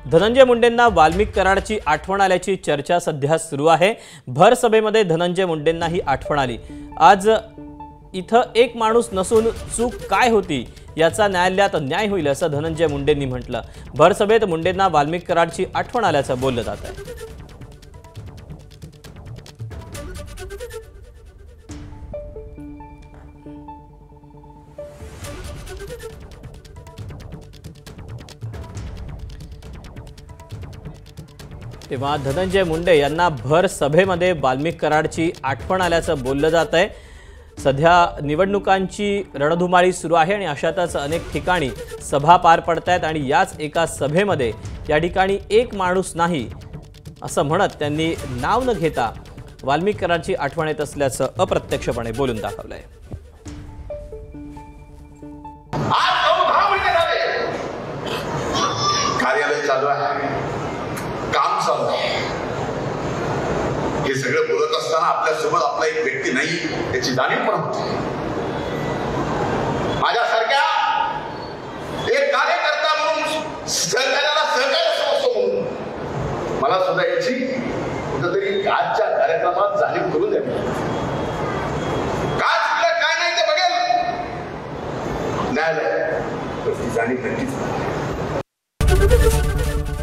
धनंजय मुंडेंना वाल्मिक कराडची आठवण आल्याची चर्चा सध्या सुरू आहे। भर सभेमध्ये धनंजय मुंडेंना ही आठवण आली। आज इथं एक माणूस नसून चूक काय होती याचा न्यायालयात न्याय होईल असं धनंजय मुंडेंनी म्हटलं। भर सभेत मुंडेंना वाल्मिक कराडची आठवण आल्याचं बोललं जात आहे। तेव्हा धनंजय मुंडे यांना भर सभेमध्ये वाल्मिक कराडची आठवण आल्याचं बोललं जात आहे। सध्या निवडणुकांची रणधुमाळी सुरू आहे आणि अशातच अनेक ठिकाणी सभा पार पडतायत आणि याच एका सभेमध्ये या ठिकाणी एक माणूस नाही असं म्हणत त्यांनी नाव न घेता वाल्मिक कराडची आठवण येत असल्याचं अप्रत्यक्षपणे बोलून दाखवलंय। कार्यालय चालू आहे, काम चालू आहे। हे सगळं बोलत असताना आपल्या सोबत आपला एक व्यक्ती नाही याची जाणीव पण होते। माझ्यासारख्या एक कार्यकर्ता म्हणून सहकार्याला सहकार्य समजतो म्हणून मला सुद्धा याची कुठेतरी आजच्या कार्यक्रमात जाणीव करून द्यावी। काय चुकलं काय नाही ते बघेल न्यायालय, तर ती जाणीव नक्कीच।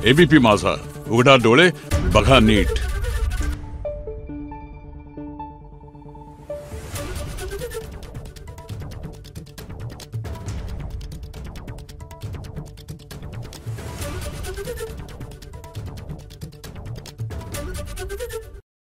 एबीपी माझा, उघडा डोळे बघा नीट।